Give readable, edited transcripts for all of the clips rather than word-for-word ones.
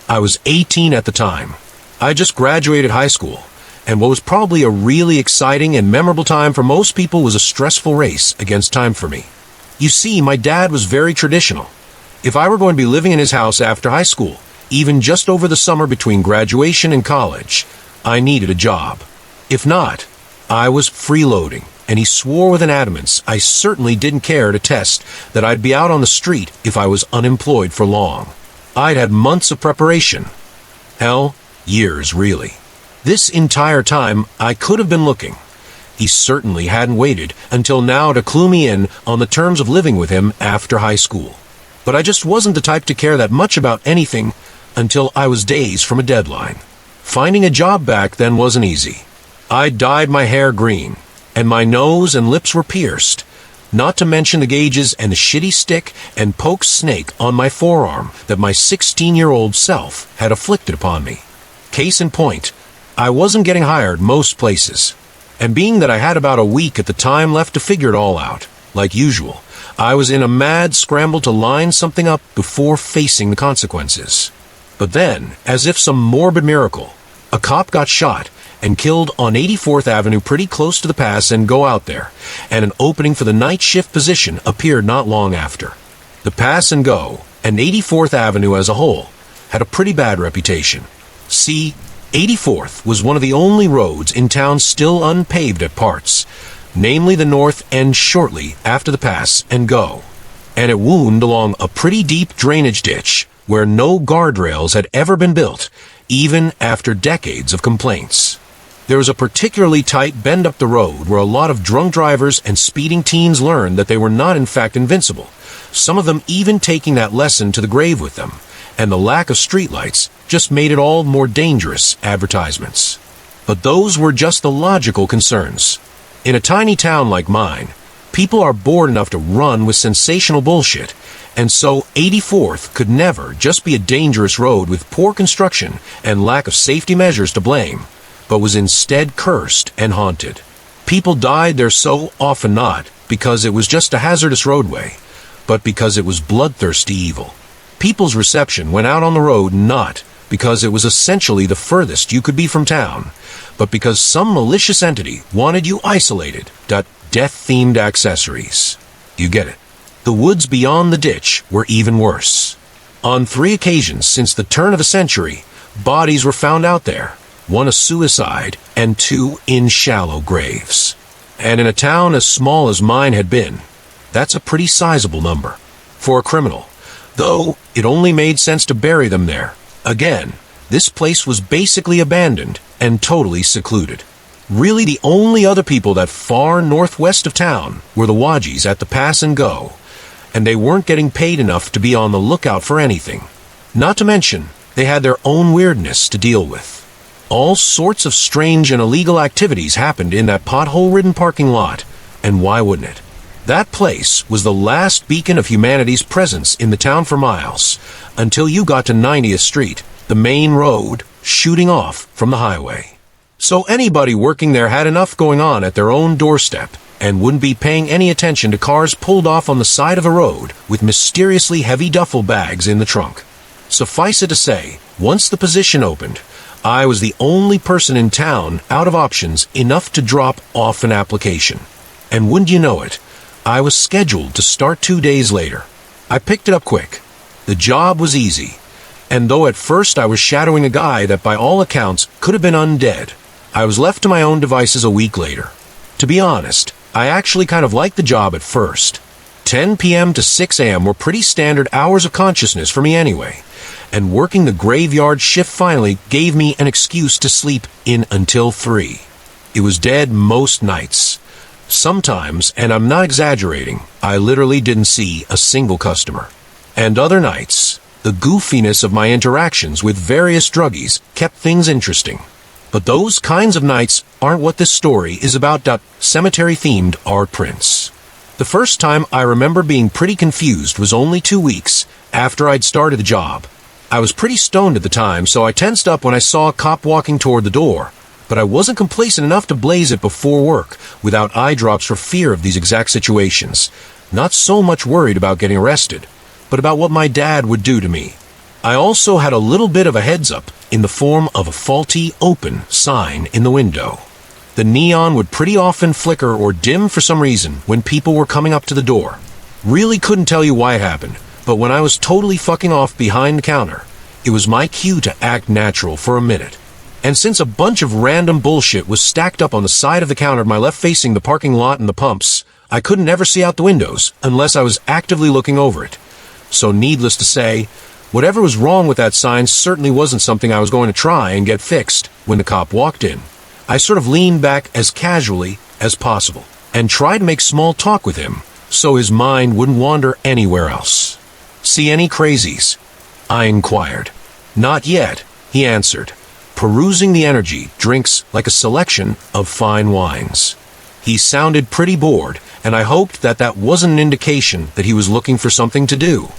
I was 18 at the time. I just graduated high school, and what was probably a really exciting and memorable time for most people was a stressful race against time for me. You see, my dad was very traditional. If I were going to be living in his house after high school, even just over the summer between graduation and college, I needed a job. If not, I was freeloading, and he swore with an adamance I certainly didn't care to test that I'd be out on the street if I was unemployed for long. I'd had months of preparation. Hell, years, really. This entire time, I could have been looking. He certainly hadn't waited until now to clue me in on the terms of living with him after high school. But I just wasn't the type to care that much about anything until I was days from a deadline. Finding a job back then wasn't easy. I dyed my hair green, and my nose and lips were pierced, not to mention the gauges and the shitty stick and poke snake on my forearm that my 16-year-old self had afflicted upon me. Case in point, I wasn't getting hired most places, and being that I had about a week at the time left to figure it all out, like usual, I was in a mad scramble to line something up before facing the consequences. But then, as if some morbid miracle, a cop got shot and killed on 84th Avenue pretty close to the pass and go out there, and an opening for the night shift position appeared not long after. The pass and go, and 84th Avenue as a whole, had a pretty bad reputation. See, 84th was one of the only roads in town still unpaved at parts, namely the north end shortly after the pass and go, and it wound along a pretty deep drainage ditch where no guardrails had ever been built, even after decades of complaints. There was a particularly tight bend up the road where a lot of drunk drivers and speeding teens learned that they were not in fact invincible, some of them even taking that lesson to the grave with them, and the lack of streetlights just made it all more dangerous advertisements. But those were just the logical concerns. In a tiny town like mine, people are bored enough to run with sensational bullshit, and so 84th could never just be a dangerous road with poor construction and lack of safety measures to blame, but was instead cursed and haunted. People died there so often not because it was just a hazardous roadway, but because it was bloodthirsty evil. People's reception went out on the road not because it was essentially the furthest you could be from town, but because some malicious entity wanted you isolated. Death-themed accessories. You get it. The woods beyond the ditch were even worse. On 3 occasions since the turn of the century, bodies were found out there, 1 a suicide and 2 in shallow graves. And in a town as small as mine had been, that's a pretty sizable number for a criminal, though it only made sense to bury them there. Again, this place was basically abandoned and totally secluded. Really, the only other people that far northwest of town were the Wajis at the pass and go, and they weren't getting paid enough to be on the lookout for anything. Not to mention, they had their own weirdness to deal with. All sorts of strange and illegal activities happened in that pothole-ridden parking lot, and why wouldn't it? That place was the last beacon of humanity's presence in the town for miles, until you got to 90th Street, the main road, shooting off from the highway. So anybody working there had enough going on at their own doorstep, and wouldn't be paying any attention to cars pulled off on the side of the road with mysteriously heavy duffel bags in the trunk. Suffice it to say, once the position opened, I was the only person in town out of options enough to drop off an application. And wouldn't you know it, I was scheduled to start 2 days later. I picked it up quick. The job was easy, and though at first I was shadowing a guy that by all accounts could have been undead, I was left to my own devices a week later. To be honest, I actually kind of liked the job at first. 10 p.m. to 6 a.m. were pretty standard hours of consciousness for me anyway, and working the graveyard shift finally gave me an excuse to sleep in until 3. It was dead most nights. Sometimes, and I'm not exaggerating, I literally didn't see a single customer. And other nights, the goofiness of my interactions with various druggies kept things interesting. But those kinds of nights aren't what this story is about. Cemetery-themed art prints. The first time I remember being pretty confused was only 2 weeks after I'd started the job. I was pretty stoned at the time, so I tensed up when I saw a cop walking toward the door, but I wasn't complacent enough to blaze it before work without eye drops for fear of these exact situations. Not so much worried about getting arrested, but about what my dad would do to me. I also had a little bit of a heads-up in the form of a faulty open sign in the window. The neon would pretty often flicker or dim for some reason when people were coming up to the door. Really couldn't tell you why it happened, but when I was totally fucking off behind the counter, it was my cue to act natural for a minute. And since a bunch of random bullshit was stacked up on the side of the counter to my left facing the parking lot and the pumps, I couldn't ever see out the windows unless I was actively looking over it. So needless to say, whatever was wrong with that sign certainly wasn't something I was going to try and get fixed when the cop walked in. I sort of leaned back as casually as possible and tried to make small talk with him so his mind wouldn't wander anywhere else. "See any crazies?" I inquired. "Not yet," he answered, perusing the energy drinks like a selection of fine wines. He sounded pretty bored, and I hoped that that wasn't an indication that he was looking for something to do.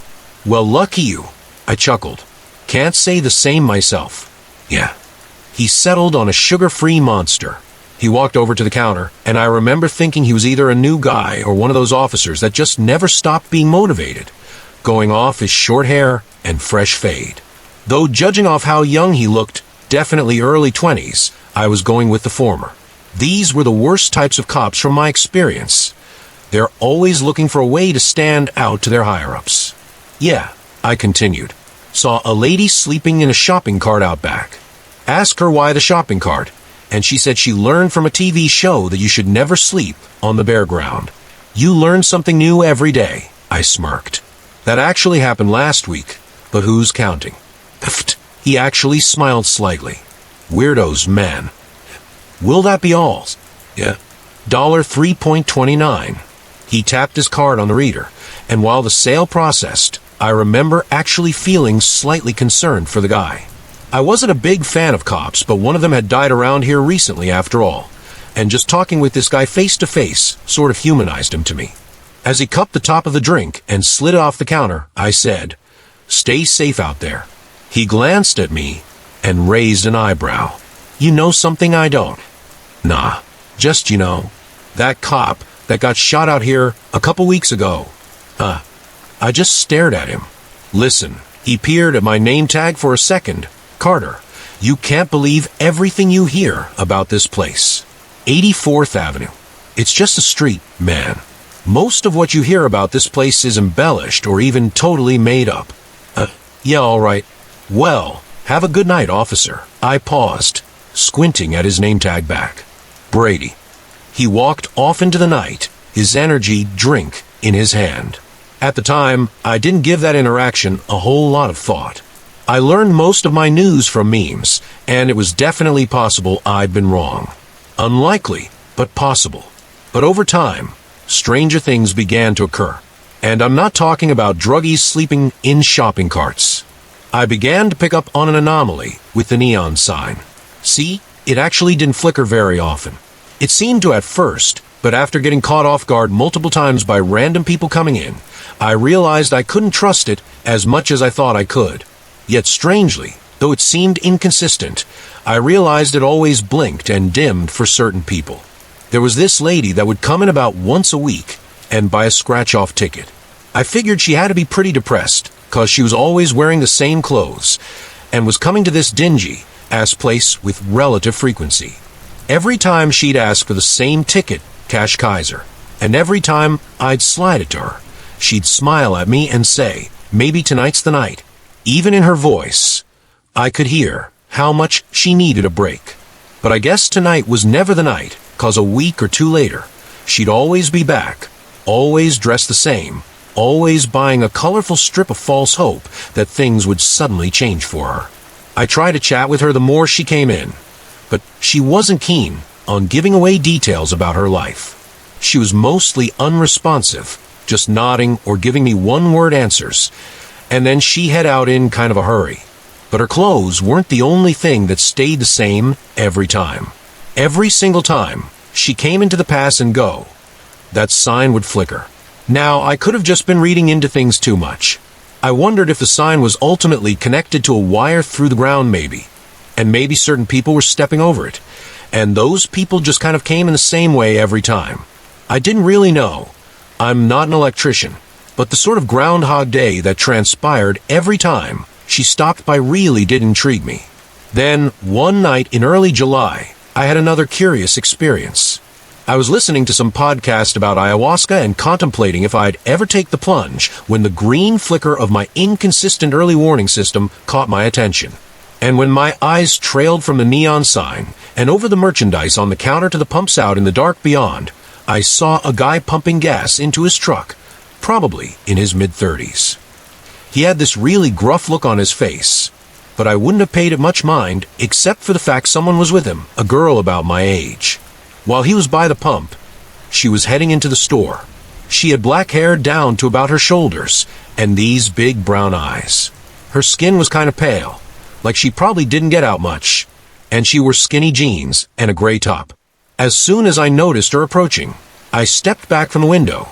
"Well, lucky you," I chuckled. "Can't say the same myself." "Yeah." He settled on a sugar-free monster. He walked over to the counter, and I remember thinking he was either a new guy or one of those officers that just never stopped being motivated, going off his short hair and fresh fade. Though judging off how young he looked, definitely early 20s, I was going with the former. These were the worst types of cops from my experience. They're always looking for a way to stand out to their higher-ups. "Yeah," I continued. "Saw a lady sleeping in a shopping cart out back. Asked her why the shopping cart, and she said she learned from a TV show that you should never sleep on the bare ground. You learn something new every day," I smirked. "That actually happened last week, but who's counting?" Pfft. He actually smiled slightly. "Weirdos, man. Will that be all?" "Yeah. $3.29. He tapped his card on the reader, and while the sale processed, I remember actually feeling slightly concerned for the guy. I wasn't a big fan of cops, but one of them had died around here recently after all, and just talking with this guy face to face sort of humanized him to me. As he cupped the top of the drink and slid it off the counter, I said, "Stay safe out there." He glanced at me and raised an eyebrow. "You know something I don't?" "Nah, just, that cop that got shot out here a couple weeks ago." I just stared at him. "Listen," he peered at my name tag for a second. "Carter, you can't believe everything you hear about this place. 84th Avenue. It's just a street, man. Most of what you hear about this place is embellished or even totally made up." Yeah, all right. "Well, have a good night, officer." I paused, squinting at his name tag back. "Brady." He walked off into the night, his energy drink in his hand. At the time, I didn't give that interaction a whole lot of thought. I learned most of my news from memes, and it was definitely possible I'd been wrong. Unlikely, but possible. But over time, stranger things began to occur. And I'm not talking about druggies sleeping in shopping carts. I began to pick up on an anomaly with the neon sign. See, it actually didn't flicker very often. It seemed to at first, but after getting caught off guard multiple times by random people coming in, I realized I couldn't trust it as much as I thought I could. Yet strangely, though it seemed inconsistent, I realized it always blinked and dimmed for certain people. There was this lady that would come in about once a week and buy a scratch-off ticket. I figured she had to be pretty depressed, cause she was always wearing the same clothes, and was coming to this dingy-ass place with relative frequency. Every time she'd ask for the same ticket, Cash Kaiser, and every time I'd slide it to her, she'd smile at me and say, "Maybe tonight's the night." Even in her voice, I could hear how much she needed a break. But I guess tonight was never the night, cause a week or two later, she'd always be back, always dressed the same, always buying a colorful strip of false hope that things would suddenly change for her. I tried to chat with her the more she came in, but she wasn't keen on giving away details about her life. She was mostly unresponsive, just nodding or giving me one-word answers, and then she'd head out in kind of a hurry. But her clothes weren't the only thing that stayed the same every time. Every single time she came into the pass and go, that sign would flicker. Now, I could have just been reading into things too much. I wondered if the sign was ultimately connected to a wire through the ground maybe, and maybe certain people were stepping over it, and those people just kind of came in the same way every time. I didn't really know. I'm not an electrician, but the sort of Groundhog Day that transpired every time she stopped by really did intrigue me. Then, one night in early July, I had another curious experience. I was listening to some podcast about ayahuasca and contemplating if I'd ever take the plunge when the green flicker of my inconsistent early warning system caught my attention. And when my eyes trailed from the neon sign and over the merchandise on the counter to the pumps out in the dark beyond, I saw a guy pumping gas into his truck, probably in his mid-30s. He had this really gruff look on his face, but I wouldn't have paid it much mind except for the fact someone was with him, a girl about my age. While he was by the pump, she was heading into the store. She had black hair down to about her shoulders and these big brown eyes. Her skin was kind of pale, like she probably didn't get out much, and she wore skinny jeans and a gray top. As soon as I noticed her approaching, I stepped back from the window.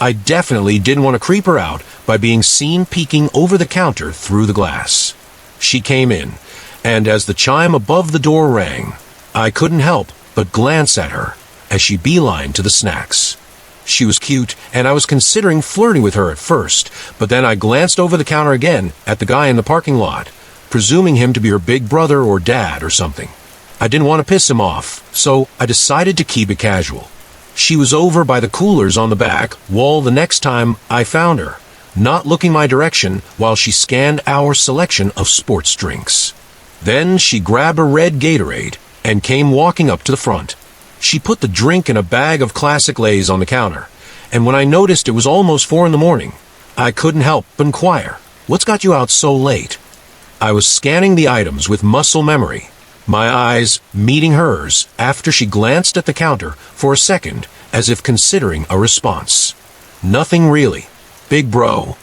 I definitely didn't want to creep her out by being seen peeking over the counter through the glass. She came in, and as the chime above the door rang, I couldn't help but glance at her as she beelined to the snacks. She was cute, and I was considering flirting with her at first, but then I glanced over the counter again at the guy in the parking lot, presuming him to be her big brother or dad or something. I didn't want to piss him off, so I decided to keep it casual. She was over by the coolers on the back wall the next time I found her, not looking my direction while she scanned our selection of sports drinks. Then she grabbed a red Gatorade and came walking up to the front. She put the drink in a bag of classic Lays on the counter, and when I noticed it was almost 4 a.m, I couldn't help but inquire, "What's got you out so late?" I was scanning the items with muscle memory, my eyes meeting hers after she glanced at the counter for a second as if considering a response. "Nothing really, big bro."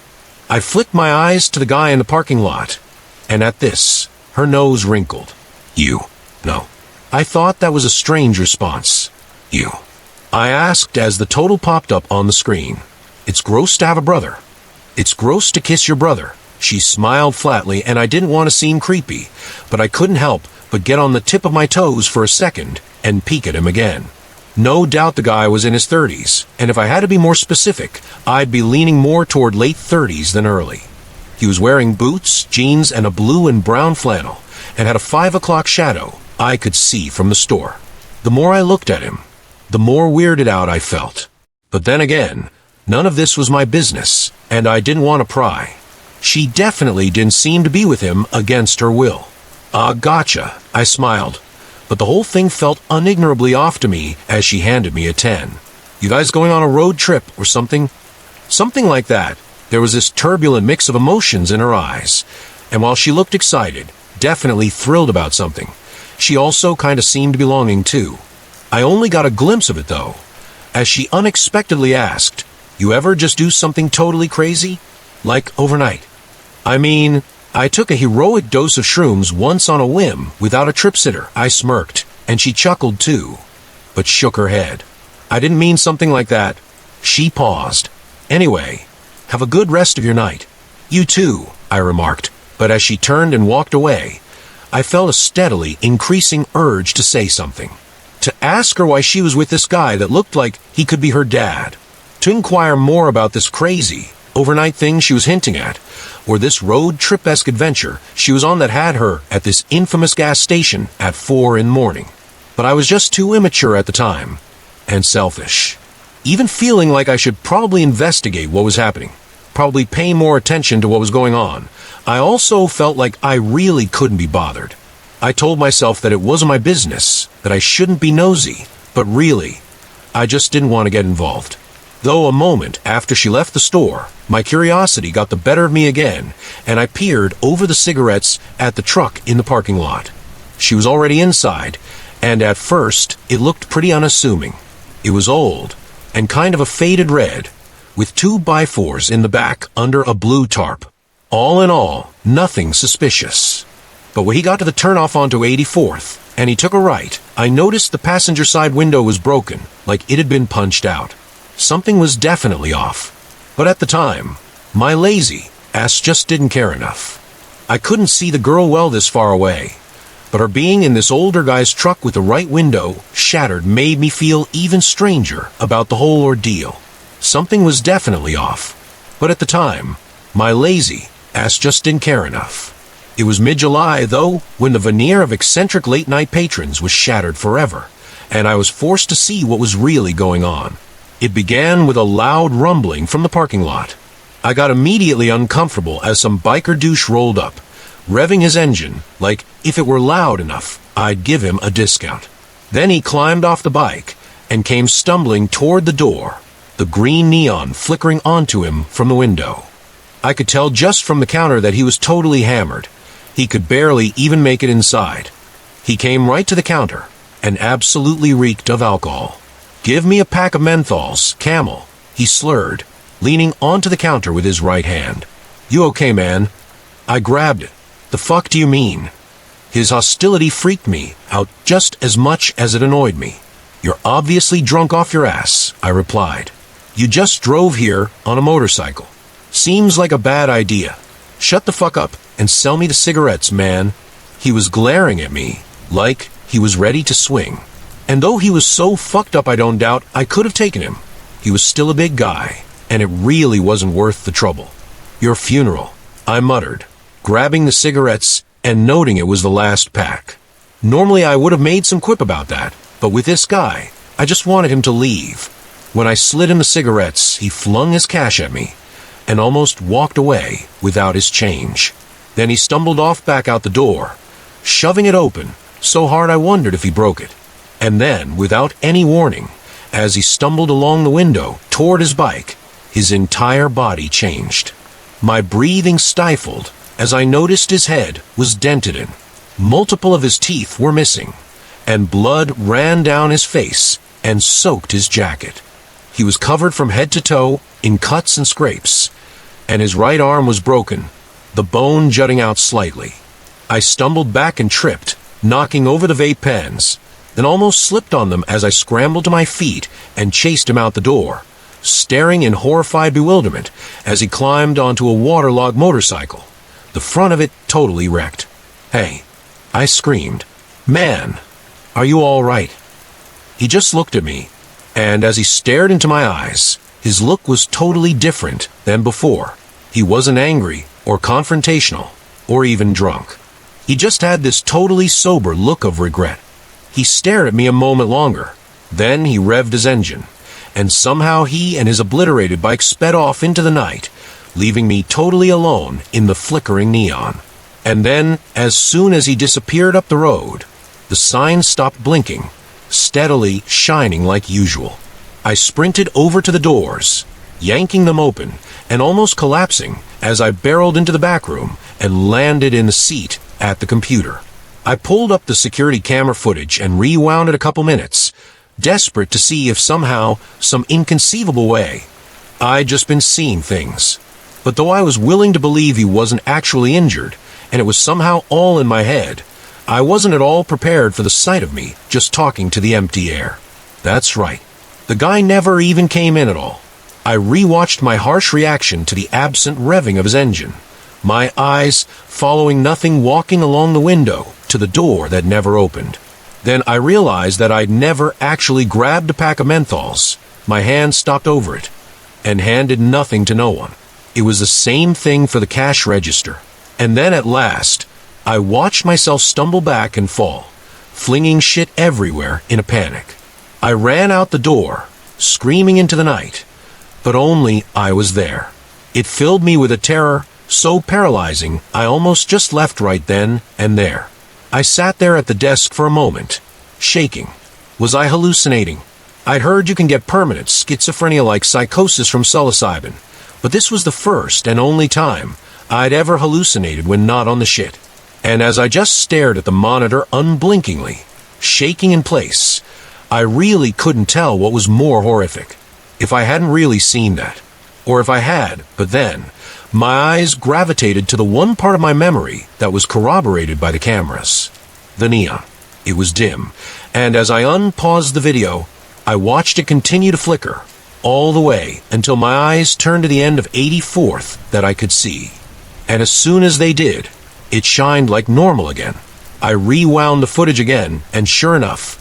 I flicked my eyes to the guy in the parking lot, and at this, her nose wrinkled. "You? No." I thought that was a strange response. "You?" I asked as the total popped up on the screen. "It's gross to have a brother. It's gross to kiss your brother." She smiled flatly, and I didn't want to seem creepy, but I couldn't help but get on the tip of my toes for a second and peek at him again. No doubt the guy was in his 30s, and if I had to be more specific, I'd be leaning more toward late 30s than early. He was wearing boots, jeans, and a blue and brown flannel, and had a 5 o'clock shadow I could see from the store. The more I looked at him, the more weirded out I felt. But then again, none of this was my business, and I didn't want to pry. She definitely didn't seem to be with him against her will. Gotcha, I smiled, but the whole thing felt unignorably off to me as she handed me a 10. "You guys going on a road trip or something?" Something like that. There was this turbulent mix of emotions in her eyes, and while she looked excited, definitely thrilled about something, she also kind of seemed to be longing too. I only got a glimpse of it though, as she unexpectedly asked, "You ever just do something totally crazy? Like overnight?" "I mean, I took a heroic dose of shrooms once on a whim without a trip sitter." I smirked, and she chuckled too, but shook her head. "I didn't mean something like that." She paused. "Anyway, have a good rest of your night." "You too," I remarked, but as she turned and walked away, I felt a steadily increasing urge to say something. To ask her why she was with this guy that looked like he could be her dad. To inquire more about this crazy, overnight thing she was hinting at, or this road trip-esque adventure she was on that had her at this infamous gas station at 4 a.m. But I was just too immature at the time, and selfish. Even feeling like I should probably investigate what was happening, probably pay more attention to what was going on, I also felt like I really couldn't be bothered. I told myself that it wasn't my business, that I shouldn't be nosy, but really, I just didn't want to get involved. Though a moment after she left the store, my curiosity got the better of me again, and I peered over the cigarettes at the truck in the parking lot. She was already inside, and at first, it looked pretty unassuming. It was old, and kind of a faded red, with 2x4s in the back under a blue tarp. All in all, nothing suspicious. But when he got to the turnoff onto 84th, and he took a right, I noticed the passenger side window was broken, like it had been punched out. Something was definitely off. But at the time, my lazy ass just didn't care enough. I couldn't see the girl well this far away, but her being in this older guy's truck with the right window shattered made me feel even stranger about the whole ordeal. Something was definitely off. But at the time, my lazy Ass just didn't care enough. It was mid-July, though, when the veneer of eccentric late-night patrons was shattered forever, and I was forced to see what was really going on. It began with a loud rumbling from the parking lot. I got immediately uncomfortable as some biker douche rolled up, revving his engine like if it were loud enough, I'd give him a discount. Then he climbed off the bike and came stumbling toward the door, the green neon flickering onto him from the window. I could tell just from the counter that he was totally hammered. He could barely even make it inside. He came right to the counter and absolutely reeked of alcohol. "Give me a pack of menthols, Camel," he slurred, leaning onto the counter with his right hand. "You okay, man?" I grabbed it. "The fuck do you mean?" His hostility freaked me out just as much as it annoyed me. "You're obviously drunk off your ass," I replied. "You just drove here on a motorcycle. Seems like a bad idea. Shut the fuck up and sell me the cigarettes, man." He was glaring at me like he was ready to swing. And though he was so fucked up, I don't doubt I could have taken him. He was still a big guy, and it really wasn't worth the trouble. "Your funeral," I muttered, grabbing the cigarettes and noting it was the last pack. Normally I would have made some quip about that, but with this guy, I just wanted him to leave. When I slid him the cigarettes, he flung his cash at me and almost walked away without his change. Then he stumbled off back out the door, shoving it open so hard I wondered if he broke it. And then, without any warning, as he stumbled along the window toward his bike, his entire body changed. My breathing stifled as I noticed his head was dented in. Multiple of his teeth were missing, and blood ran down his face and soaked his jacket. He was covered from head to toe in cuts and scrapes, and his right arm was broken, the bone jutting out slightly. I stumbled back and tripped, knocking over the vape pens, then almost slipped on them as I scrambled to my feet and chased him out the door, staring in horrified bewilderment as he climbed onto a waterlogged motorcycle, the front of it totally wrecked. "Hey," I screamed. "Man, are you all right?" He just looked at me, and as he stared into my eyes, his look was totally different than before. He wasn't angry or confrontational or even drunk. He just had this totally sober look of regret. He stared at me a moment longer. Then he revved his engine, and somehow he and his obliterated bike sped off into the night, leaving me totally alone in the flickering neon. And then, as soon as he disappeared up the road, the sign stopped blinking, steadily shining like usual. I sprinted over to the doors, yanking them open and almost collapsing as I barreled into the back room and landed in the seat at the computer. I pulled up the security camera footage and rewound it a couple minutes, desperate to see if somehow, some inconceivable way, I'd just been seeing things. But though I was willing to believe he wasn't actually injured, and it was somehow all in my head, I wasn't at all prepared for the sight of me just talking to the empty air. That's right. The guy never even came in at all. I rewatched my harsh reaction to the absent revving of his engine, my eyes following nothing walking along the window to the door that never opened. Then I realized that I'd never actually grabbed a pack of menthols. My hand stopped over it and handed nothing to no one. It was the same thing for the cash register. And then at last, I watched myself stumble back and fall, flinging shit everywhere in a panic. I ran out the door, screaming into the night, but only I was there. It filled me with a terror so paralyzing I almost just left right then and there. I sat there at the desk for a moment, shaking. Was I hallucinating? I'd heard you can get permanent schizophrenia-like psychosis from psilocybin, but this was the first and only time I'd ever hallucinated when not on the shit. And as I just stared at the monitor unblinkingly, shaking in place, I really couldn't tell what was more horrific. If I hadn't really seen that, or if I had, but then, my eyes gravitated to the one part of my memory that was corroborated by the cameras. The neon. It was dim, and as I unpaused the video, I watched it continue to flicker, all the way until my eyes turned to the end of 84th that I could see. And as soon as they did, it shined like normal again. I rewound the footage again, and sure enough,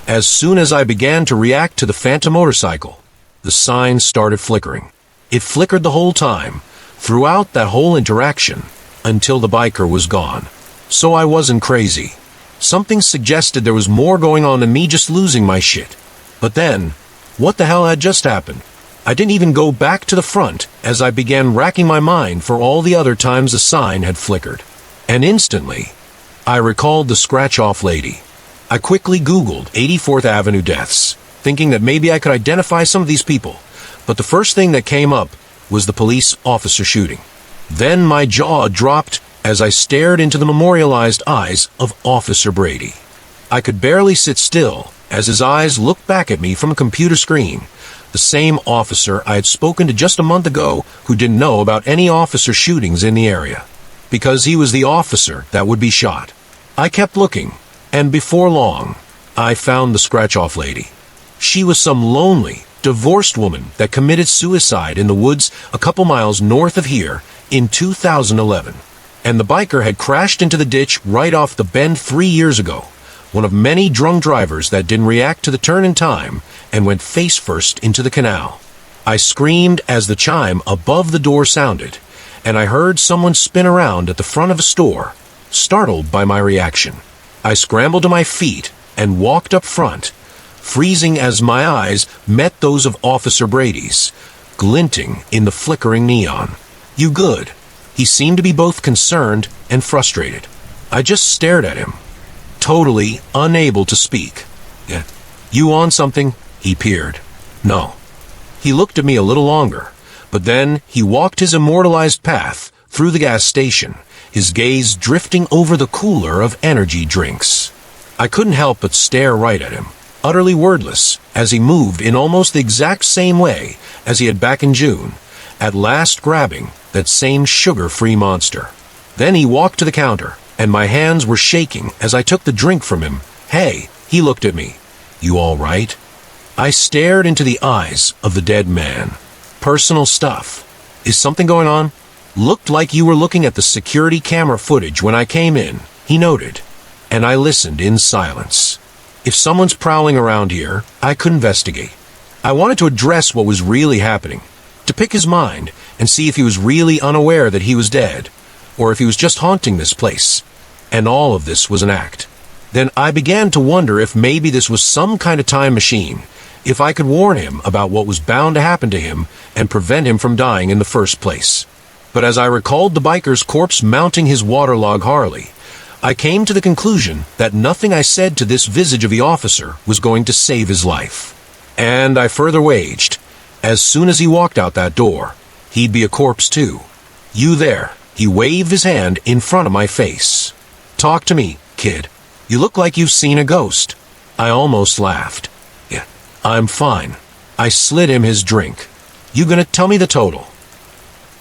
as soon as I began to react to the phantom motorcycle, the sign started flickering. It flickered the whole time, throughout that whole interaction, until the biker was gone. So I wasn't crazy. Something suggested there was more going on than me just losing my shit. But then, what the hell had just happened? I didn't even go back to the front as I began racking my mind for all the other times the sign had flickered. And instantly, I recalled the scratch-off lady. I quickly Googled 84th Avenue deaths, thinking that maybe I could identify some of these people. But the first thing that came up was the police officer shooting. Then my jaw dropped as I stared into the memorialized eyes of Officer Brady. I could barely sit still as his eyes looked back at me from a computer screen. The same officer I had spoken to just a month ago who didn't know about any officer shootings in the area. Because he was the officer that would be shot. I kept looking, and before long, I found the scratch-off lady. She was some lonely, divorced woman that committed suicide in the woods a couple miles north of here in 2011. And the biker had crashed into the ditch right off the bend 3 years ago. One of many drunk drivers that didn't react to the turn in time and went face first into the canal. I screamed as the chime above the door sounded, and I heard someone spin around at the front of a store, startled by my reaction. I scrambled to my feet and walked up front, freezing as my eyes met those of Officer Brady's, glinting in the flickering neon. "You good?" He seemed to be both concerned and frustrated. I just stared at him, totally unable to speak. "Yeah. You on something?" He peered. "No." He looked at me a little longer, but then he walked his immortalized path through the gas station, his gaze drifting over the cooler of energy drinks. I couldn't help but stare right at him, utterly wordless, as he moved in almost the exact same way as he had back in June, at last grabbing that same sugar-free monster. Then he walked to the counter, and my hands were shaking as I took the drink from him. "Hey," he looked at me. "You all right?" I stared into the eyes of the dead man. "Personal stuff. Is something going on?" "Looked like you were looking at the security camera footage when I came in," he noted, and I listened in silence. If someone's prowling around here, I could investigate. I wanted to address what was really happening, to pick his mind and see if he was really unaware that he was dead, or if he was just haunting this place. And all of this was an act. Then I began to wonder if maybe this was some kind of time machine, if I could warn him about what was bound to happen to him and prevent him from dying in the first place. But as I recalled the biker's corpse mounting his waterlogged Harley, I came to the conclusion that nothing I said to this visage of the officer was going to save his life. And I further waged, as soon as he walked out that door, he'd be a corpse too. "You there?" He waved his hand in front of my face. "Talk to me, kid. You look like you've seen a ghost." I almost laughed. "Yeah, I'm fine." I slid him his drink. "You gonna tell me the total?"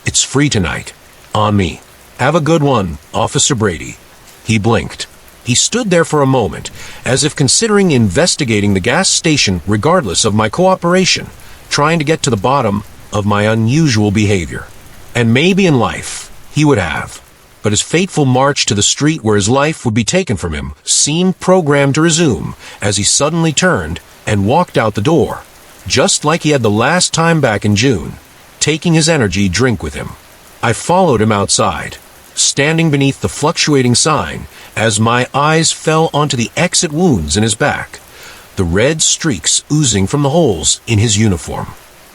"It's free tonight. On me. Have a good one, Officer Brady." He blinked. He stood there for a moment, as if considering investigating the gas station regardless of my cooperation, trying to get to the bottom of my unusual behavior. And maybe in life, he would have. But his fateful march to the street where his life would be taken from him seemed programmed to resume as he suddenly turned and walked out the door, just like he had the last time back in June, taking his energy drink with him. I followed him outside, standing beneath the fluctuating sign as my eyes fell onto the exit wounds in his back, the red streaks oozing from the holes in his uniform.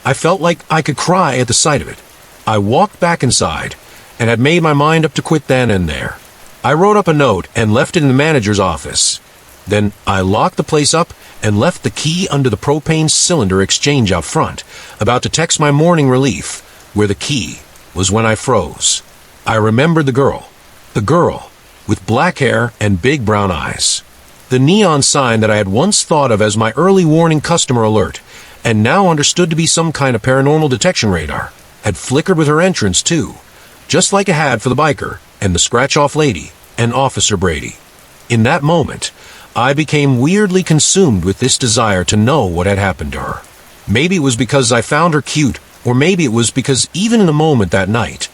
I felt like I could cry at the sight of it. I walked back inside and had made my mind up to quit then and there. I wrote up a note and left it in the manager's office. Then I locked the place up and left the key under the propane cylinder exchange out front, about to text my morning relief, where the key was when I froze. I remembered the girl with black hair and big brown eyes. The neon sign that I had once thought of as my early warning customer alert, and now understood to be some kind of paranormal detection radar, had flickered with her entrance too, just like it had for the biker and the scratch-off lady and Officer Brady. In that moment, I became weirdly consumed with this desire to know what had happened to her. Maybe it was because I found her cute, or maybe it was because even in the moment that night,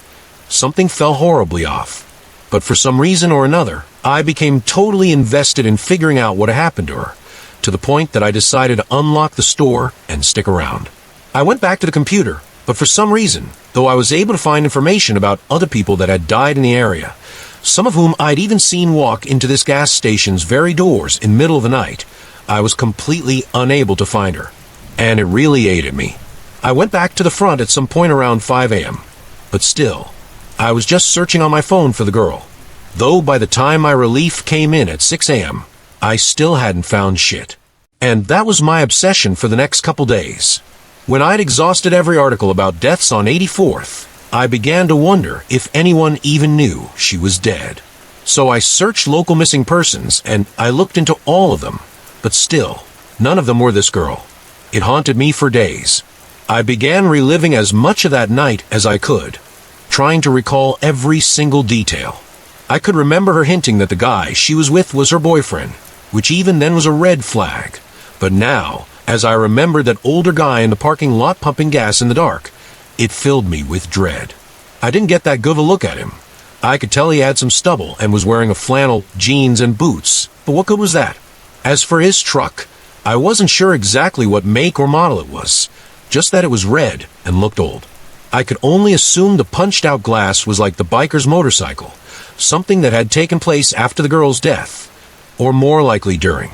something fell horribly off. But for some reason or another, I became totally invested in figuring out what had happened to her, to the point that I decided to unlock the store and stick around. I went back to the computer, but for some reason, though I was able to find information about other people that had died in the area, some of whom I'd even seen walk into this gas station's very doors in the middle of the night. I was completely unable to find her, and it really ate at me. I went back to the front at some point around 5 a.m., but still, I was just searching on my phone for the girl. Though by the time my relief came in at 6 a.m., I still hadn't found shit. And that was my obsession for the next couple days. When I'd exhausted every article about deaths on 84th, I began to wonder if anyone even knew she was dead. So I searched local missing persons, and I looked into all of them. But still, none of them were this girl. It haunted me for days. I began reliving as much of that night as I could, trying to recall every single detail. I could remember her hinting that the guy she was with was her boyfriend, which even then was a red flag. But now, as I remembered that older guy in the parking lot pumping gas in the dark, it filled me with dread. I didn't get that good of a look at him. I could tell he had some stubble and was wearing a flannel, jeans, and boots, but what good was that? As for his truck, I wasn't sure exactly what make or model it was, just that it was red and looked old. I could only assume the punched-out glass was like the biker's motorcycle, something that had taken place after the girl's death, or more likely during.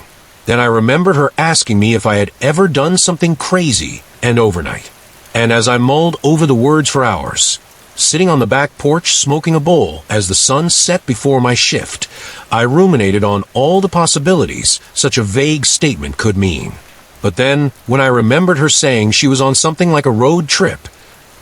Then I remembered her asking me if I had ever done something crazy and overnight. And as I mulled over the words for hours, sitting on the back porch smoking a bowl as the sun set before my shift, I ruminated on all the possibilities such a vague statement could mean. But then, when I remembered her saying she was on something like a road trip,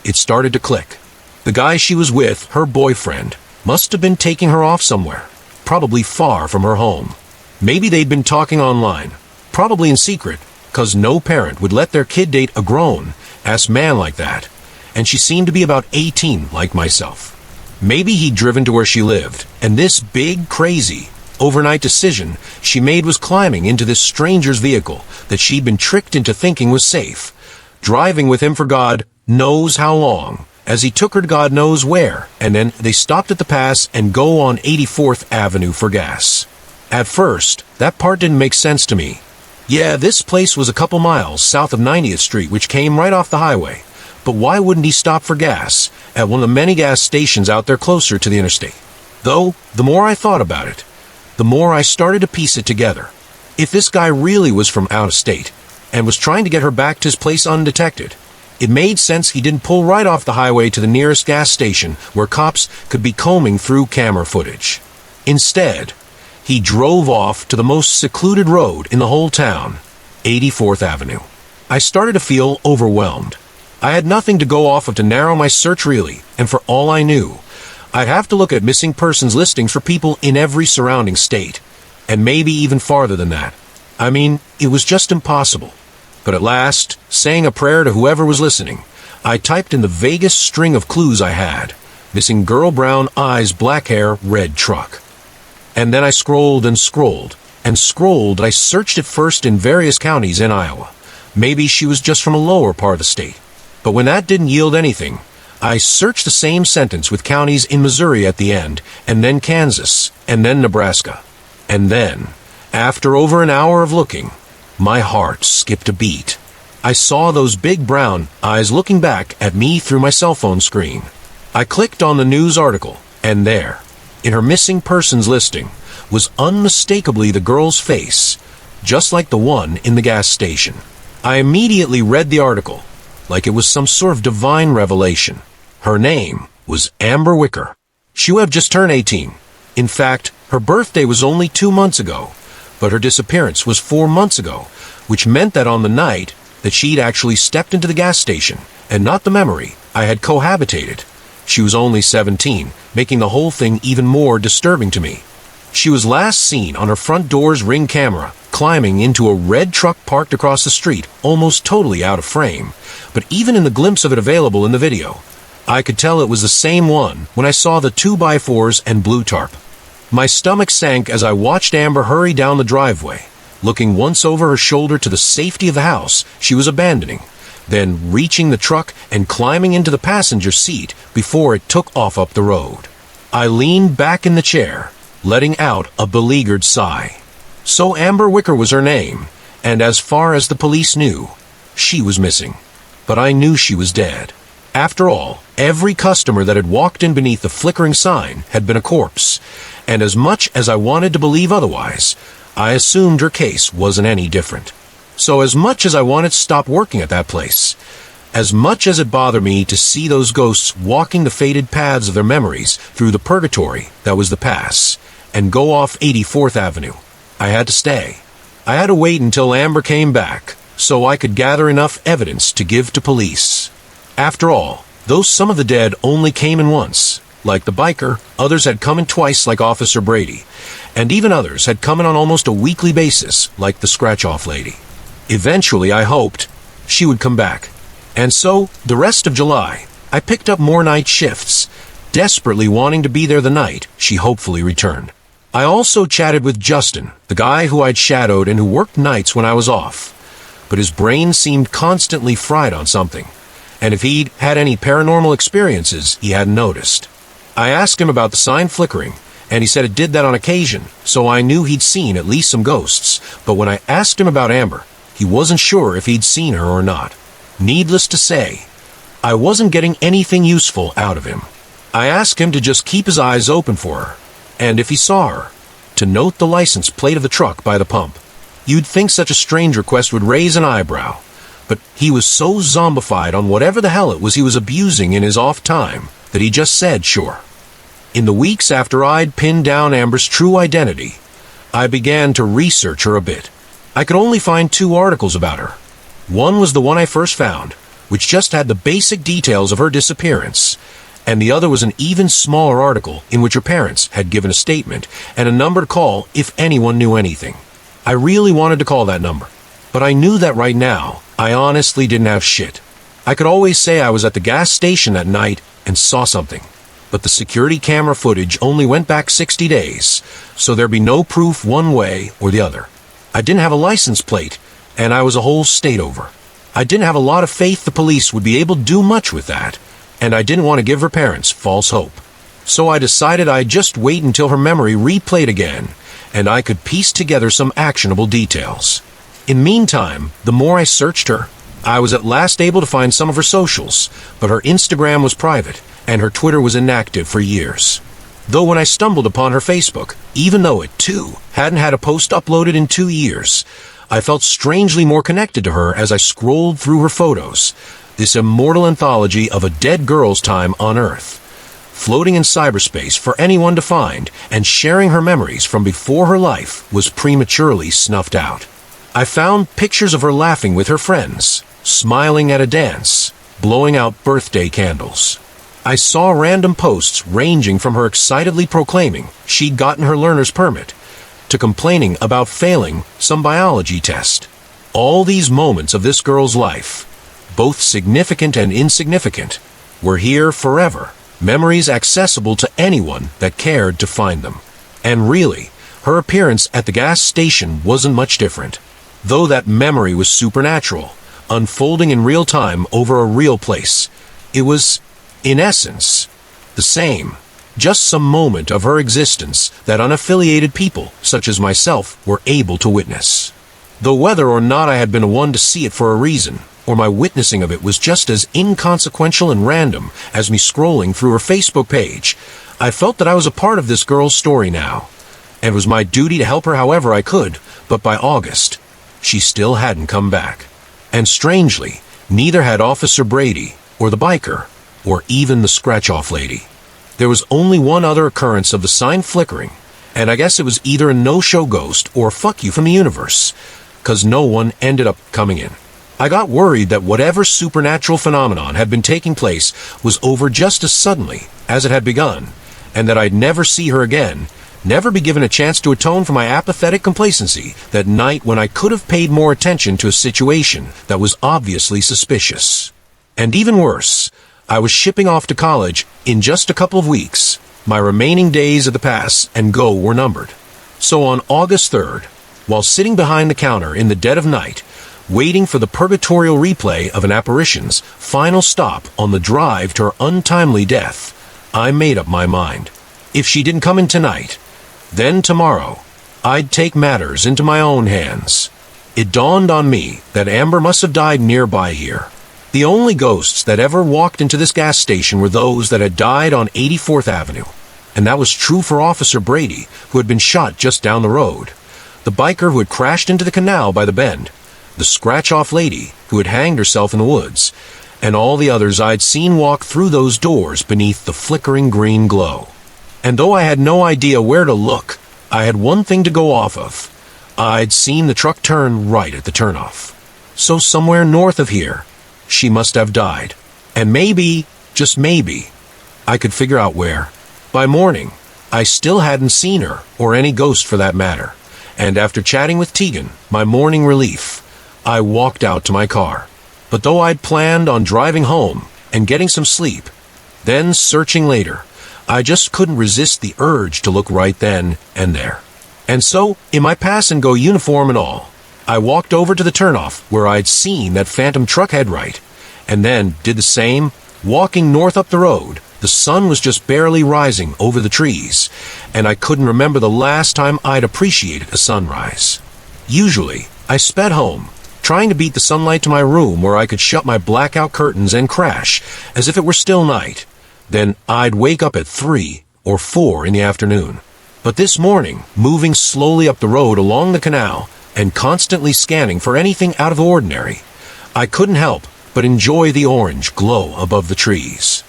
it started to click. The guy she was with, her boyfriend, must have been taking her off somewhere, probably far from her home. Maybe they'd been talking online, probably in secret, 'cause no parent would let their kid date a grown-ass man like that, and she seemed to be about 18 like myself. Maybe he'd driven to where she lived, and this big, crazy, overnight decision she made was climbing into this stranger's vehicle that she'd been tricked into thinking was safe, driving with him for God knows how long, as he took her to God knows where, and then they stopped at the pass and go on 84th Avenue for gas. At first, that part didn't make sense to me. Yeah, this place was a couple miles south of 90th Street, which came right off the highway. But why wouldn't he stop for gas at one of the many gas stations out there closer to the interstate? Though, the more I thought about it, the more I started to piece it together. If this guy really was from out of state and was trying to get her back to his place undetected, it made sense he didn't pull right off the highway to the nearest gas station where cops could be combing through camera footage. Instead, he drove off to the most secluded road in the whole town, 84th Avenue. I started to feel overwhelmed. I had nothing to go off of to narrow my search really, and for all I knew, I'd have to look at missing persons listings for people in every surrounding state, and maybe even farther than that. I mean, it was just impossible. But at last, saying a prayer to whoever was listening, I typed in the vaguest string of clues I had. Missing girl, brown eyes, black hair, red truck. And then I scrolled and scrolled and scrolled. I searched at first in various counties in Iowa. Maybe she was just from a lower part of the state. But when that didn't yield anything, I searched the same sentence with counties in Missouri at the end, and then Kansas, and then Nebraska. And then, after over an hour of looking, my heart skipped a beat. I saw those big brown eyes looking back at me through my cell phone screen. I clicked on the news article, and there, in her missing persons listing, was unmistakably the girl's face, just like the one in the gas station. I immediately read the article, like it was some sort of divine revelation. Her name was Amber Wicker. She would have just turned 18. In fact, her birthday was only 2 months ago, but her disappearance was 4 months ago, which meant that on the night that she'd actually stepped into the gas station, and not the memory, I had cohabitated. She was only 17, making the whole thing even more disturbing to me. She was last seen on her front door's Ring camera, climbing into a red truck parked across the street, almost totally out of frame. But even in the glimpse of it available in the video, I could tell it was the same one when I saw the 2x4s and blue tarp. My stomach sank as I watched Amber hurry down the driveway, looking once over her shoulder to the safety of the house she was abandoning, then reaching the truck and climbing into the passenger seat before it took off up the road. I leaned back in the chair, letting out a beleaguered sigh. So Amber Wicker was her name, and as far as the police knew, she was missing. But I knew she was dead. After all, every customer that had walked in beneath the flickering sign had been a corpse, and as much as I wanted to believe otherwise, I assumed her case wasn't any different. So as much as I wanted to stop working at that place, as much as it bothered me to see those ghosts walking the faded paths of their memories through the purgatory that was the pass, and go off 84th Avenue, I had to stay. I had to wait until Amber came back, so I could gather enough evidence to give to police. After all, though some of the dead only came in once, like the biker, others had come in twice like Officer Brady, and even others had come in on almost a weekly basis like the scratch-off lady. Eventually, I hoped, she would come back. And so, the rest of July, I picked up more night shifts, desperately wanting to be there the night she hopefully returned. I also chatted with Justin, the guy who I'd shadowed and who worked nights when I was off, but his brain seemed constantly fried on something, and if he'd had any paranormal experiences he hadn't noticed. I asked him about the sign flickering, and he said it did that on occasion, so I knew he'd seen at least some ghosts, but when I asked him about Amber, he wasn't sure if he'd seen her or not. Needless to say, I wasn't getting anything useful out of him. I asked him to just keep his eyes open for her, and if he saw her, to note the license plate of the truck by the pump. You'd think such a strange request would raise an eyebrow, but he was so zombified on whatever the hell it was he was abusing in his off time that he just said sure. In the weeks after I'd pinned down Amber's true identity, I began to research her a bit. I could only find 2 articles about her. One was the one I first found, which just had the basic details of her disappearance, and the other was an even smaller article in which her parents had given a statement and a number to call if anyone knew anything. I really wanted to call that number, but I knew that right now, I honestly didn't have shit. I could always say I was at the gas station that night and saw something, but the security camera footage only went back 60 days, so there'd be no proof one way or the other. I didn't have a license plate, and I was a whole state over. I didn't have a lot of faith the police would be able to do much with that, and I didn't want to give her parents false hope. So I decided I'd just wait until her memory replayed again, and I could piece together some actionable details. In the meantime, the more I searched her, I was at last able to find some of her socials, but her Instagram was private, and her Twitter was inactive for years. Though when I stumbled upon her Facebook, even though it, too, hadn't had a post uploaded in 2 years, I felt strangely more connected to her as I scrolled through her photos, this immortal anthology of a dead girl's time on Earth, floating in cyberspace for anyone to find, and sharing her memories from before her life was prematurely snuffed out. I found pictures of her laughing with her friends, smiling at a dance, blowing out birthday candles. I saw random posts ranging from her excitedly proclaiming she'd gotten her learner's permit, to complaining about failing some biology test. All these moments of this girl's life, both significant and insignificant, were here forever, memories accessible to anyone that cared to find them. And really, her appearance at the gas station wasn't much different, though that memory was supernatural, unfolding in real time over a real place. It was, in essence, the same. Just some moment of her existence that unaffiliated people, such as myself, were able to witness. Though whether or not I had been one to see it for a reason, or my witnessing of it was just as inconsequential and random as me scrolling through her Facebook page, I felt that I was a part of this girl's story now, and it was my duty to help her however I could, but by August, she still hadn't come back. And strangely, neither had Officer Brady, or the biker, or even the scratch-off lady. There was only one other occurrence of the sign flickering, and I guess it was either a no-show ghost or fuck you from the universe, 'cause no one ended up coming in. I got worried that whatever supernatural phenomenon had been taking place was over just as suddenly as it had begun, and that I'd never see her again, never be given a chance to atone for my apathetic complacency that night when I could have paid more attention to a situation that was obviously suspicious. And even worse, I was shipping off to college in just a couple of weeks. My remaining days at the pass and go were numbered. So on August 3rd, while sitting behind the counter in the dead of night, waiting for the purgatorial replay of an apparition's final stop on the drive to her untimely death, I made up my mind. If she didn't come in tonight, then tomorrow, I'd take matters into my own hands. It dawned on me that Amber must have died nearby here. The only ghosts that ever walked into this gas station were those that had died on 84th Avenue. And that was true for Officer Brady, who had been shot just down the road, the biker who had crashed into the canal by the bend, the scratch-off lady who had hanged herself in the woods, and all the others I'd seen walk through those doors beneath the flickering green glow. And though I had no idea where to look, I had one thing to go off of. I'd seen the truck turn right at the turnoff. So somewhere north of here, she must have died. And maybe, just maybe, I could figure out where. By morning, I still hadn't seen her, or any ghost for that matter. And after chatting with Tegan, my morning relief, I walked out to my car. But though I'd planned on driving home and getting some sleep, then searching later, I just couldn't resist the urge to look right then and there. And so, in my pass-and-go uniform and all, I walked over to the turnoff where I'd seen that phantom truck head right, and then did the same, walking north up the road. The sun was just barely rising over the trees, and I couldn't remember the last time I'd appreciated a sunrise. Usually, I sped home, trying to beat the sunlight to my room where I could shut my blackout curtains and crash as if it were still night. Then I'd wake up at 3 or 4 in the afternoon. But this morning, moving slowly up the road along the canal and constantly scanning for anything out of the ordinary, I couldn't help but enjoy the orange glow above the trees.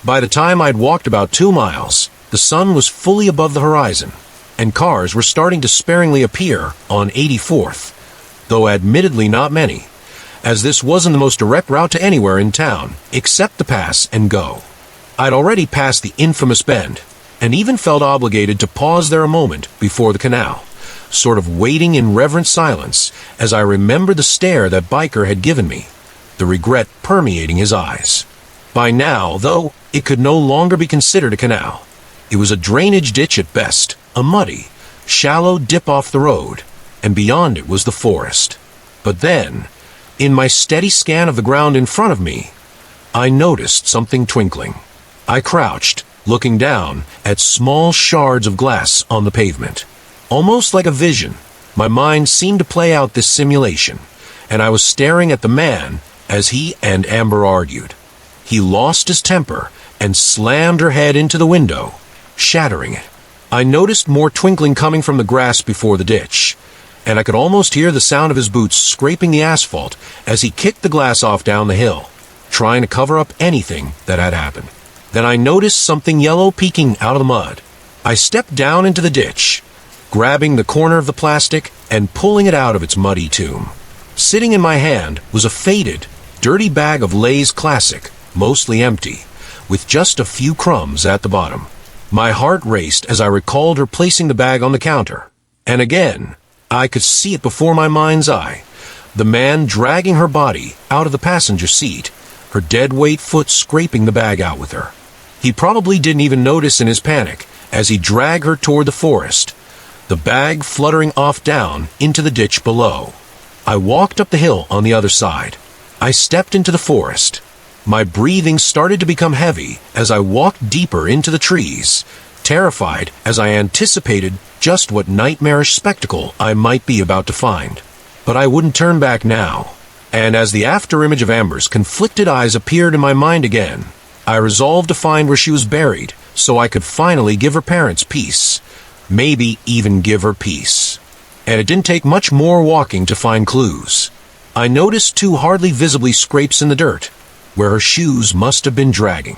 By the time I'd walked about 2 miles, the sun was fully above the horizon, and cars were starting to sparingly appear on 84th, though admittedly not many, as this wasn't the most direct route to anywhere in town, except the pass and go. I'd already passed the infamous bend, and even felt obligated to pause there a moment before the canal, sort of waiting in reverent silence as I remembered the stare that biker had given me, the regret permeating his eyes. By now, though, it could no longer be considered a canal. It was a drainage ditch at best, a muddy, shallow dip off the road, and beyond it was the forest. But then, in my steady scan of the ground in front of me, I noticed something twinkling. I crouched, looking down at small shards of glass on the pavement. Almost like a vision, my mind seemed to play out this simulation, and I was staring at the man as he and Amber argued. He lost his temper and slammed her head into the window, shattering it. I noticed more twinkling coming from the grass before the ditch, and I could almost hear the sound of his boots scraping the asphalt as he kicked the glass off down the hill, trying to cover up anything that had happened. Then I noticed something yellow peeking out of the mud. I stepped down into the ditch, grabbing the corner of the plastic and pulling it out of its muddy tomb. Sitting in my hand was a faded, dirty bag of Lay's Classic, mostly empty, with just a few crumbs at the bottom. My heart raced as I recalled her placing the bag on the counter. And again, I could see it before my mind's eye, the man dragging her body out of the passenger seat, her dead-weight foot scraping the bag out with her. He probably didn't even notice in his panic as he dragged her toward the forest, the bag fluttering off down into the ditch below. I walked up the hill on the other side. I stepped into the forest. My breathing started to become heavy as I walked deeper into the trees, terrified as I anticipated just what nightmarish spectacle I might be about to find. But I wouldn't turn back now, and as the afterimage of Amber's conflicted eyes appeared in my mind again, I resolved to find where she was buried so I could finally give her parents peace, maybe even give her peace. And it didn't take much more walking to find clues. I noticed 2 hardly visibly scrapes in the dirt, where her shoes must have been dragging.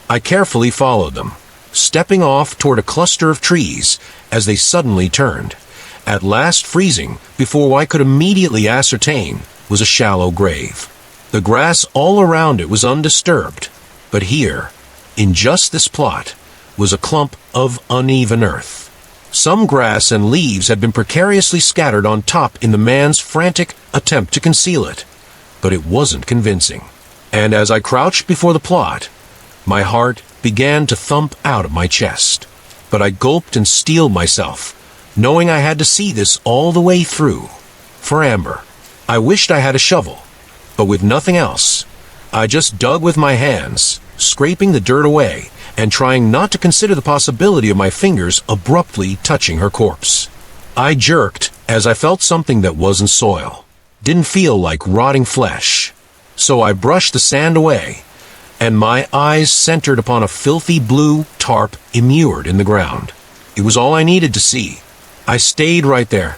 I carefully followed them, stepping off toward a cluster of trees as they suddenly turned, at last freezing before what I could immediately ascertain was a shallow grave. The grass all around it was undisturbed, but here, in just this plot, was a clump of uneven earth. Some grass and leaves had been precariously scattered on top in the man's frantic attempt to conceal it, but it wasn't convincing. And as I crouched before the plot, my heart began to thump out of my chest. But I gulped and steeled myself, knowing I had to see this all the way through. For Amber, I wished I had a shovel, but with nothing else, I just dug with my hands, scraping the dirt away and trying not to consider the possibility of my fingers abruptly touching her corpse. I jerked as I felt something that wasn't soil, didn't feel like rotting flesh, So I brushed the sand away, and my eyes centered upon a filthy blue tarp immured in the ground. It was all I needed to see. I stayed right there,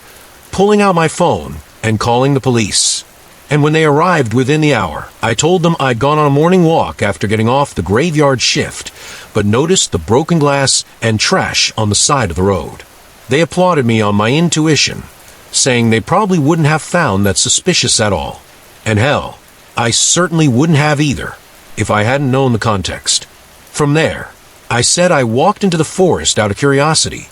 pulling out my phone and calling the police. And when they arrived within the hour, I told them I'd gone on a morning walk after getting off the graveyard shift, but noticed the broken glass and trash on the side of the road. They applauded me on my intuition, saying they probably wouldn't have found that suspicious at all. And hell, I certainly wouldn't have either, if I hadn't known the context. From there, I said I walked into the forest out of curiosity,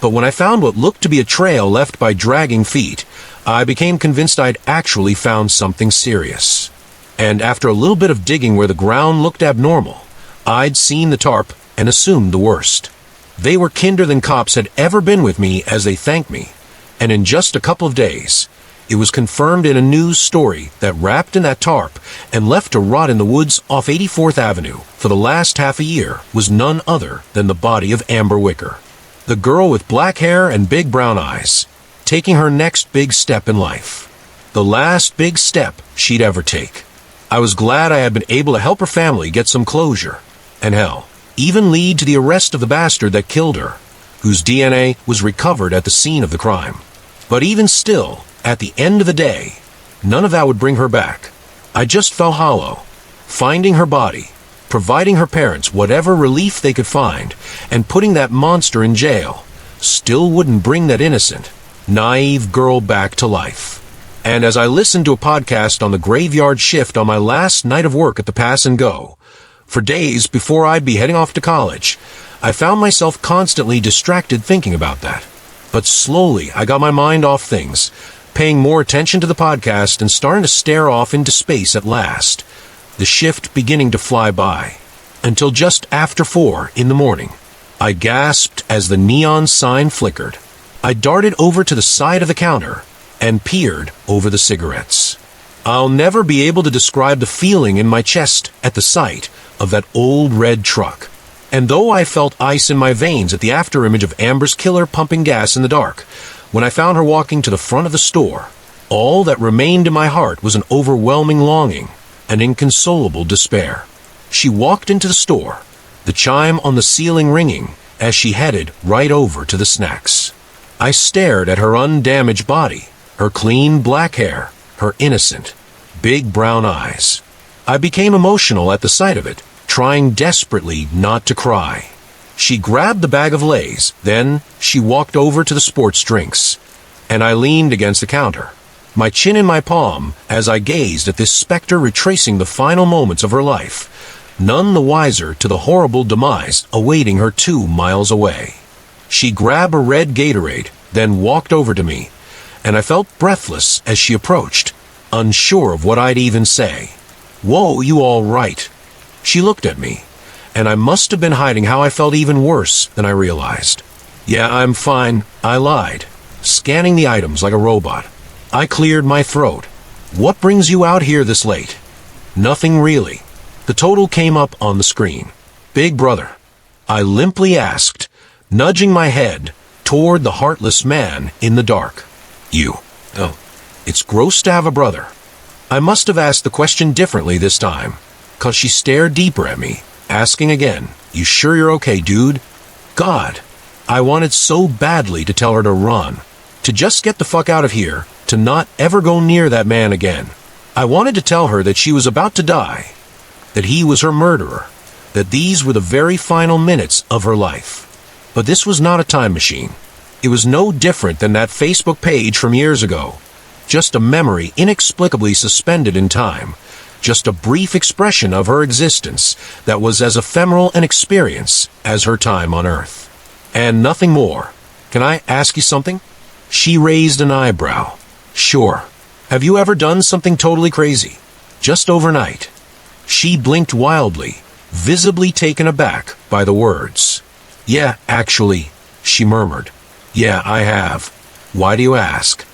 but when I found what looked to be a trail left by dragging feet, I became convinced I'd actually found something serious. And after a little bit of digging where the ground looked abnormal, I'd seen the tarp and assumed the worst. They were kinder than cops had ever been with me as they thanked me, and in just a couple of days, it was confirmed in a news story that wrapped in that tarp and left to rot in the woods off 84th Avenue for the last half a year was none other than the body of Amber Wicker, the girl with black hair and big brown eyes, taking her next big step in life. The last big step she'd ever take. I was glad I had been able to help her family get some closure, and hell, even lead to the arrest of the bastard that killed her, whose DNA was recovered at the scene of the crime. But even still, at the end of the day, none of that would bring her back. I just felt hollow. Finding her body, providing her parents whatever relief they could find, and putting that monster in jail still wouldn't bring that innocent, naive girl back to life. And as I listened to a podcast on the graveyard shift on my last night of work at the Pass and Go, for days before I'd be heading off to college, I found myself constantly distracted thinking about that. But slowly I got my mind off things, paying more attention to the podcast and starting to stare off into space at last, the shift beginning to fly by, until just after 4 in the morning. I gasped as the neon sign flickered. I darted over to the side of the counter and peered over the cigarettes. I'll never be able to describe the feeling in my chest at the sight of that old red truck. And though I felt ice in my veins at the afterimage of Amber's killer pumping gas in the dark, when I found her walking to the front of the store, all that remained in my heart was an overwhelming longing, an inconsolable despair. She walked into the store, the chime on the ceiling ringing as she headed right over to the snacks. I stared at her undamaged body, her clean black hair, her innocent, big brown eyes. I became emotional at the sight of it, trying desperately not to cry. She grabbed the bag of Lay's, then she walked over to the sports drinks, and I leaned against the counter, my chin in my palm as I gazed at this specter retracing the final moments of her life, none the wiser to the horrible demise awaiting her 2 miles away. She grabbed a red Gatorade, then walked over to me, and I felt breathless as she approached, unsure of what I'd even say. "Whoa, you all right?" She looked at me, and I must have been hiding how I felt even worse than I realized. "Yeah, I'm fine," I lied, scanning the items like a robot. I cleared my throat. "What brings you out here this late?" "Nothing really." The total came up on the screen. "Big brother," I limply asked, nudging my head toward the heartless man in the dark. "You. Oh, it's gross to have a brother." I must have asked the question differently this time, 'cause she stared deeper at me, asking again, "You sure you're okay, dude?" God, I wanted so badly to tell her to run, to just get the fuck out of here, to not ever go near that man again. I wanted to tell her that she was about to die, that he was her murderer, that these were the very final minutes of her life. But this was not a time machine. It was no different than that Facebook page from years ago. Just a memory inexplicably suspended in time. Just a brief expression of her existence that was as ephemeral an experience as her time on Earth. And nothing more. "Can I ask you something?" She raised an eyebrow. "Sure. Have you ever done something totally crazy? Just overnight?" She blinked wildly, visibly taken aback by the words. "Yeah, actually," she murmured. "Yeah, I have. Why do you ask?"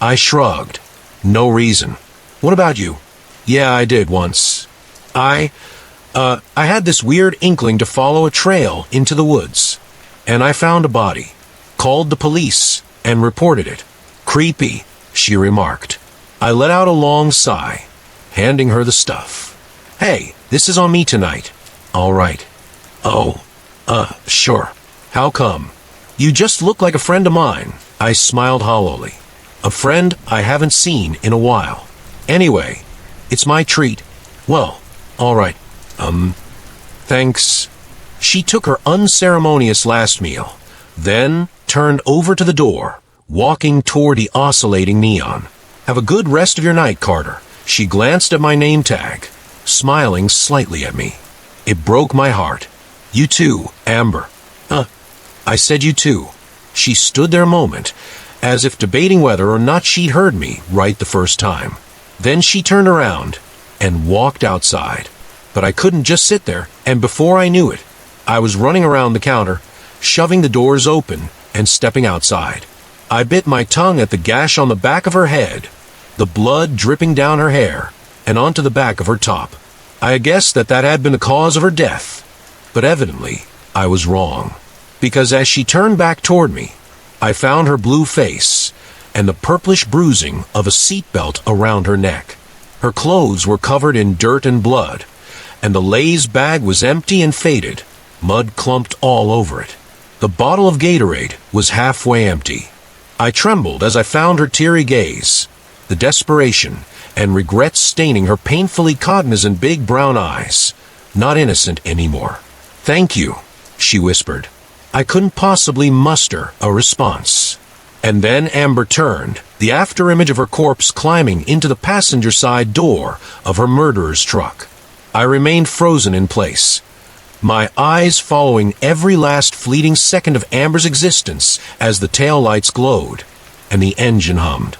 I shrugged. "No reason. What about you?" "Yeah, I did once. I had this weird inkling to follow a trail into the woods, and I found a body, called the police, and reported it. Creepy," she remarked. I let out a long sigh. handing her the stuff. "Hey, this is on me tonight." "All right." "Oh, sure. How come?" "You just look like a friend of mine." I smiled hollowly. "A friend I haven't seen in a while. Anyway, it's my treat." "Well, all right. Thanks." She took her unceremonious last meal, then turned over to the door, walking toward the oscillating neon. "Have a good rest of your night, Carter." She glanced at my name tag, smiling slightly at me. It broke my heart. "You too, Amber." I said you too." She stood there a moment, as if debating whether or not she'd heard me right the first time. Then she turned around and walked outside. But I couldn't just sit there, and before I knew it, I was running around the counter, shoving the doors open and stepping outside. I bit my tongue at the gash on the back of her head, the blood dripping down her hair and onto the back of her top. I guessed that had been the cause of her death, but evidently I was wrong. Because as she turned back toward me, I found her blue face and the purplish bruising of a seatbelt around her neck. Her clothes were covered in dirt and blood, and the Lay's bag was empty and faded, mud clumped all over it. The bottle of Gatorade was halfway empty. I trembled as I found her teary gaze, the desperation and regret staining her painfully cognizant big brown eyes, not innocent anymore. "Thank you," she whispered. I couldn't possibly muster a response. And then Amber turned, the afterimage of her corpse climbing into the passenger side door of her murderer's truck. I remained frozen in place, my eyes following every last fleeting second of Amber's existence as the taillights glowed and the engine hummed.